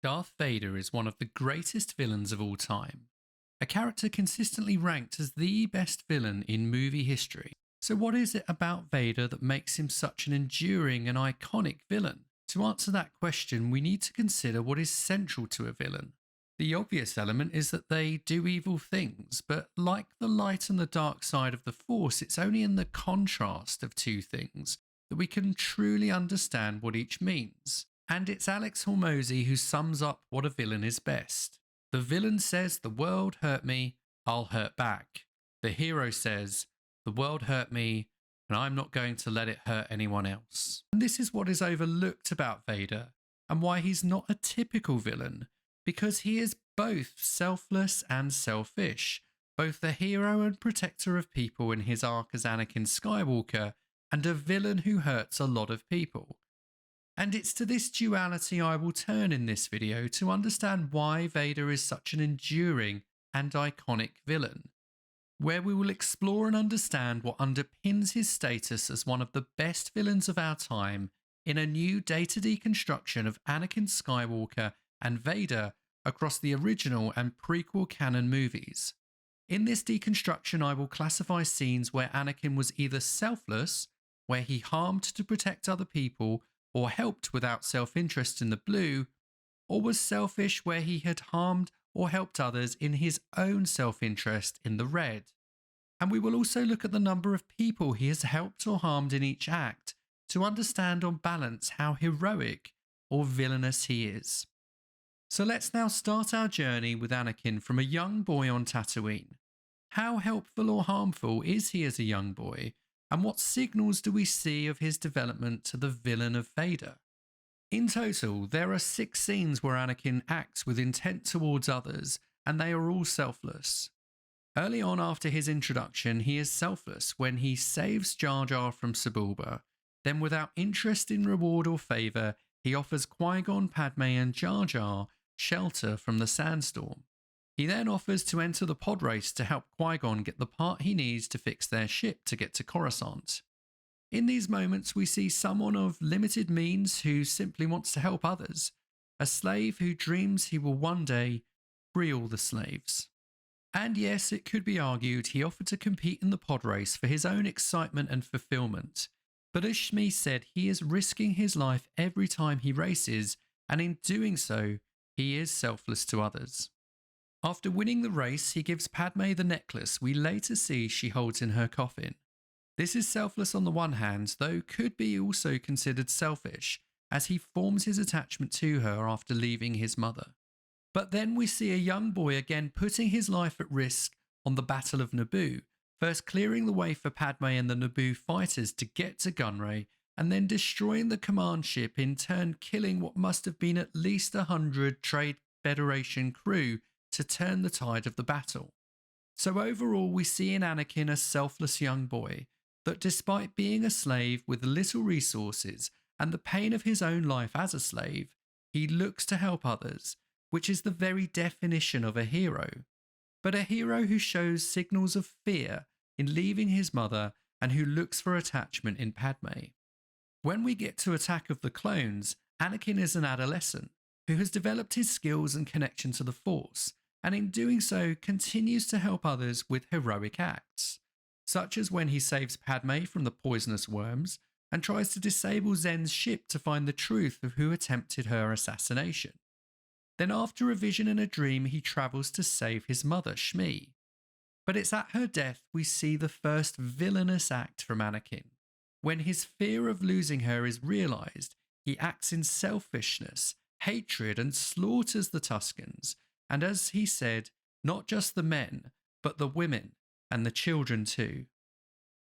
Darth Vader is one of the greatest villains of all time, a character consistently ranked as the best villain in movie history. So, what is it about Vader that makes him such an enduring and iconic villain? To answer that question, we need to consider what is central to a villain. The obvious element is that they do evil things, but like the light and the dark side of the Force, it's only in the contrast of two things that we can truly understand what each means. And it's Alex Hormozy who sums up what a villain is best. The villain says, "The world hurt me, I'll hurt back." The hero says, "The world hurt me, and I'm not going to let it hurt anyone else." And this is what is overlooked about Vader, and why he's not a typical villain, because he is both selfless and selfish, both the hero and protector of people in his arc as Anakin Skywalker, and a villain who hurts a lot of people. And it's to this duality I will turn in this video to understand why Vader is such an enduring and iconic villain, where we will explore and understand what underpins his status as one of the best villains of our time in a new data deconstruction of Anakin Skywalker and Vader across the original and prequel canon movies. In this deconstruction, I will classify scenes where Anakin was either selfless, where he harmed to protect other people, or helped without self-interest in the blue, or was selfish where he had harmed or helped others in his own self-interest in the red. And we will also look at the number of people he has helped or harmed in each act to understand on balance how heroic or villainous he is. So let's now start our journey with Anakin from a young boy on Tatooine. How helpful or harmful is he as a young boy? And what signals do we see of his development to the villain of Vader? In total, there are 6 scenes where Anakin acts with intent towards others, and they are all selfless. Early on after his introduction, he is selfless when he saves Jar Jar from Sebulba. Then, without interest in reward or favour, he offers Qui-Gon, Padme and Jar Jar shelter from the sandstorm. He then offers to enter the pod race to help Qui-Gon get the part he needs to fix their ship to get to Coruscant. In these moments, we see someone of limited means who simply wants to help others, a slave who dreams he will one day free all the slaves. And yes, it could be argued he offered to compete in the pod race for his own excitement and fulfillment, but as Shmi said, he is risking his life every time he races, and in doing so, he is selfless to others. After winning the race, he gives Padme the necklace we later see she holds in her coffin. This is selfless on the one hand, though could be also considered selfish, as he forms his attachment to her after leaving his mother. But then we see a young boy again putting his life at risk on the Battle of Naboo, first clearing the way for Padme and the Naboo fighters to get to Gunray, and then destroying the command ship, in turn killing what must have been at least 100 Trade Federation crew to turn the tide of the battle. So overall, we see in Anakin a selfless young boy that, despite being a slave with little resources and the pain of his own life as a slave, he looks to help others, which is the very definition of a hero. But a hero who shows signals of fear in leaving his mother and who looks for attachment in Padme. When we get to Attack of the Clones, Anakin is an adolescent who has developed his skills and connection to the Force, and in doing so continues to help others with heroic acts, such as when he saves Padme from the poisonous worms and tries to disable Zen's ship to find the truth of who attempted her assassination. Then after a vision and a dream, he travels to save his mother, Shmi. But it's at her death we see the first villainous act from Anakin. When his fear of losing her is realised, he acts in selfishness, hatred and slaughters the Tuskens, and as he said, not just the men, but the women and the children too.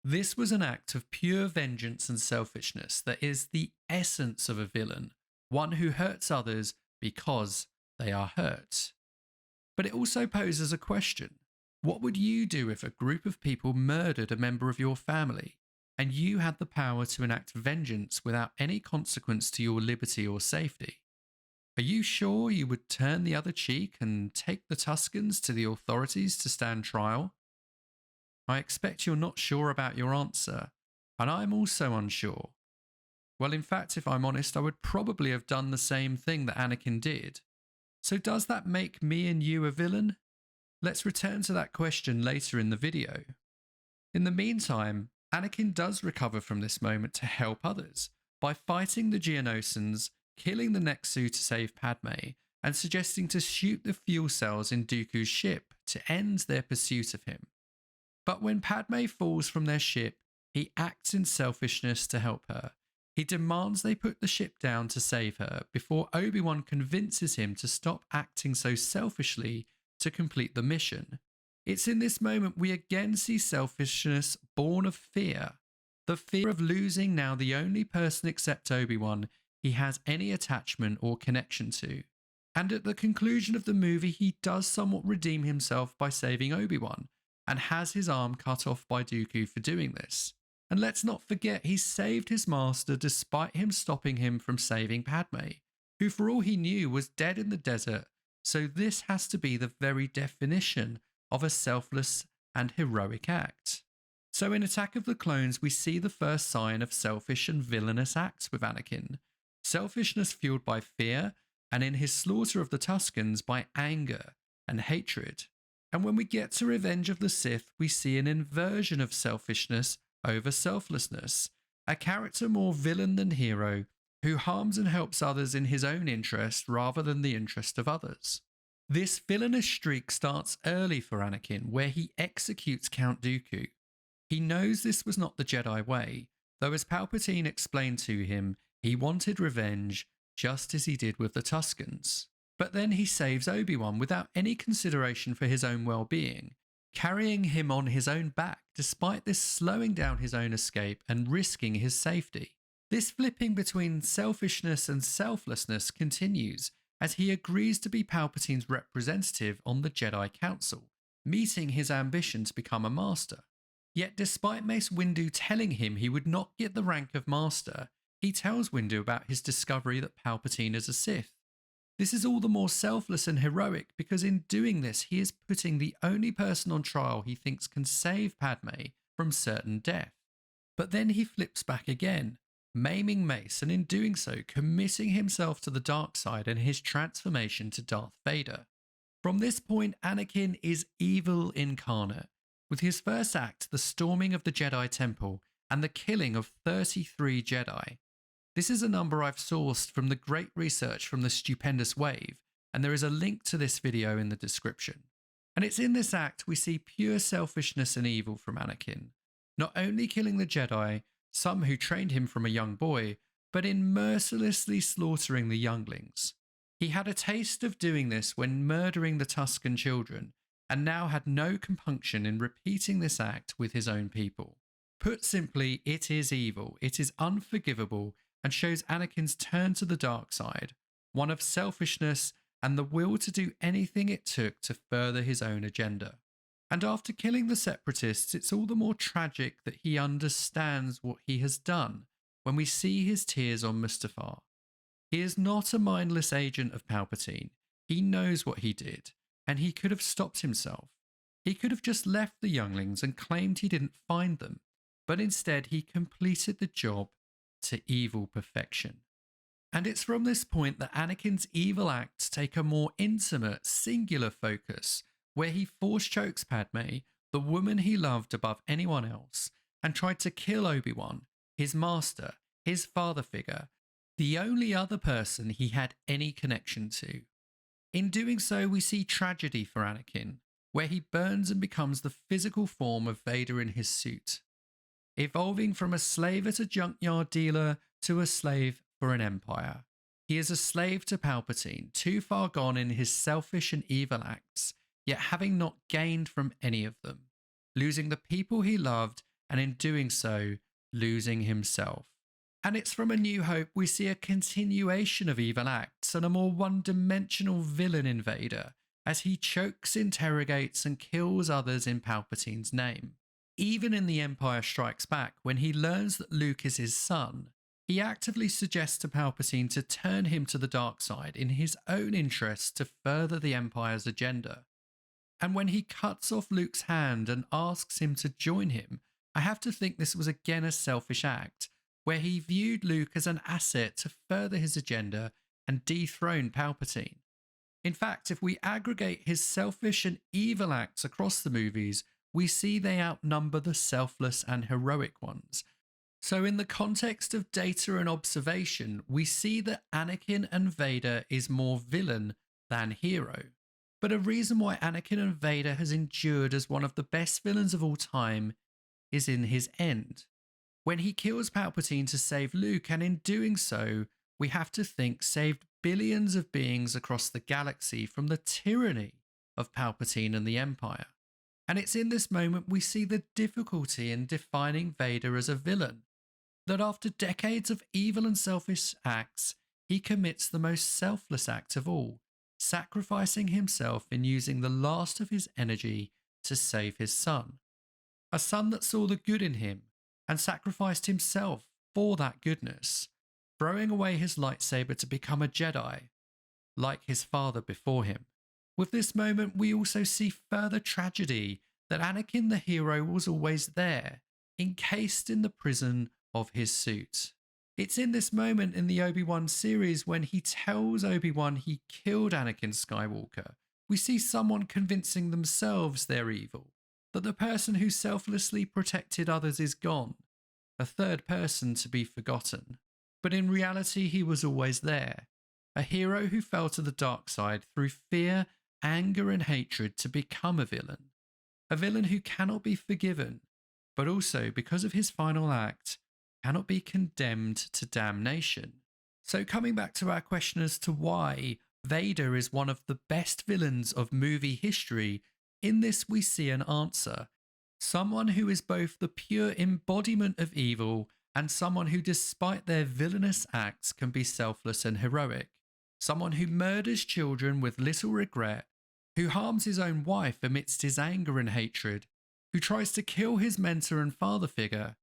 This was an act of pure vengeance and selfishness that is the essence of a villain, one who hurts others because they are hurt. But it also poses a question. What would you do if a group of people murdered a member of your family, and you had the power to enact vengeance without any consequence to your liberty or safety? Are you sure you would turn the other cheek and take the Tuskens to the authorities to stand trial? I expect you're not sure about your answer, and I'm also unsure. Well, in fact, if I'm honest, I would probably have done the same thing that Anakin did. So does that make me and you a villain? Let's return to that question later in the video. In the meantime, Anakin does recover from this moment to help others by fighting the Geonosians, killing the Nexu to save Padme, and suggesting to shoot the fuel cells in Dooku's ship to end their pursuit of him. But when Padme falls from their ship, he acts in selfishness to help her. He demands they put the ship down to save her before Obi-Wan convinces him to stop acting so selfishly to complete the mission. It's in this moment we again see selfishness born of fear. The fear of losing now the only person except Obi-Wan he has any attachment or connection to. And at the conclusion of the movie, he does somewhat redeem himself by saving Obi-Wan, and has his arm cut off by Dooku for doing this. And let's not forget, he saved his master despite him stopping him from saving Padme, who for all he knew was dead in the desert. So this has to be the very definition of a selfless and heroic act. So in Attack of the Clones, we see the first sign of selfish and villainous acts with Anakin. Selfishness fueled by fear, and in his slaughter of the Tuscans by anger and hatred. And when we get to Revenge of the Sith, we see an inversion of selfishness over selflessness, a character more villain than hero, who harms and helps others in his own interest rather than the interest of others. This villainous streak starts early for Anakin, where he executes Count Dooku. He knows this was not the Jedi way, though as Palpatine explained to him, he wanted revenge just as he did with the Tuscans. But then he saves Obi-Wan without any consideration for his own well-being, carrying him on his own back despite this slowing down his own escape and risking his safety. This flipping between selfishness and selflessness continues as he agrees to be Palpatine's representative on the Jedi Council, meeting his ambition to become a master. Yet despite Mace Windu telling him he would not get the rank of master, he tells Windu about his discovery that Palpatine is a Sith. This is all the more selfless and heroic because in doing this he is putting the only person on trial he thinks can save Padme from certain death. But then he flips back again, maiming Mace, and in doing so committing himself to the dark side and his transformation to Darth Vader. From this point, Anakin is evil incarnate, with his first act the storming of the Jedi Temple and the killing of 33 Jedi. This is a number I've sourced from the great research from the Stupendous Wave, and there is a link to this video in the description. And it's in this act we see pure selfishness and evil from Anakin, not only killing the Jedi, some who trained him from a young boy, but in mercilessly slaughtering the younglings. He had a taste of doing this when murdering the Tuscan children, and now had no compunction in repeating this act with his own people. Put simply, it is evil, it is unforgivable, and shows Anakin's turn to the dark side, one of selfishness and the will to do anything it took to further his own agenda. And after killing the separatists, it's all the more tragic that he understands what he has done when we see his tears on Mustafar. He is not a mindless agent of Palpatine. He knows what he did, and he could have stopped himself. He could have just left the younglings and claimed he didn't find them, but instead he completed the job to evil perfection. And it's from this point that Anakin's evil acts take a more intimate, singular focus, where he force chokes Padme, the woman he loved above anyone else, and tried to kill Obi-Wan, his master, his father figure, the only other person he had any connection to. In doing so, we see tragedy for Anakin, where he burns and becomes the physical form of Vader in his suit, evolving from a slave at a junkyard dealer to a slave for an empire. He is a slave to Palpatine, too far gone in his selfish and evil acts, yet having not gained from any of them, losing the people he loved, and in doing so, losing himself. And it's from A New Hope we see a continuation of evil acts and a more one-dimensional villain in Vader, as he chokes, interrogates, and kills others in Palpatine's name. Even in The Empire Strikes Back, when he learns that Luke is his son, he actively suggests to Palpatine to turn him to the dark side in his own interest to further the Empire's agenda. And when he cuts off Luke's hand and asks him to join him, I have to think this was again a selfish act, where he viewed Luke as an asset to further his agenda and dethrone Palpatine. In fact, if we aggregate his selfish and evil acts across the movies, we see they outnumber the selfless and heroic ones. So, in the context of data and observation, we see that Anakin and Vader is more villain than hero. But a reason why Anakin and Vader has endured as one of the best villains of all time is in his end. When he kills Palpatine to save Luke, and in doing so, we have to think saved billions of beings across the galaxy from the tyranny of Palpatine and the Empire. And it's in this moment we see the difficulty in defining Vader as a villain. That after decades of evil and selfish acts, he commits the most selfless act of all, sacrificing himself in using the last of his energy to save his son. A son that saw the good in him and sacrificed himself for that goodness, throwing away his lightsaber to become a Jedi, like his father before him. With this moment, we also see further tragedy that Anakin the hero was always there, encased in the prison of his suit. It's in this moment in the Obi-Wan series when he tells Obi-Wan he killed Anakin Skywalker. We see someone convincing themselves they're evil, that the person who selflessly protected others is gone, a third person to be forgotten. But in reality, he was always there, a hero who fell to the dark side through fear, anger, and hatred to become a villain who cannot be forgiven, but also, because of his final act, cannot be condemned to damnation. So coming back to our question as to why Vader is one of the best villains of movie history, in this we see an answer. Someone who is both the pure embodiment of evil and someone who, despite their villainous acts, can be selfless and heroic. Someone who murders children with little regret, who harms his own wife amidst his anger and hatred, who tries to kill his mentor and father figure,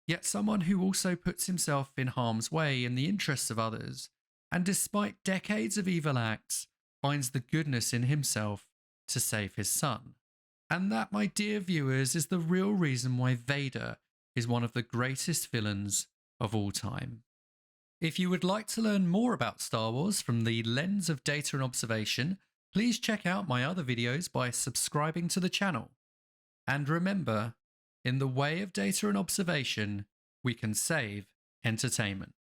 yet someone who also puts himself in harm's way in the interests of others, and despite decades of evil acts, finds the goodness in himself to save his son. And that, my dear viewers, is the real reason why Vader is one of the greatest villains of all time. If you would like to learn more about Star Wars from the lens of data and observation, please check out my other videos by subscribing to the channel. And remember, in the way of data and observation, we can save entertainment.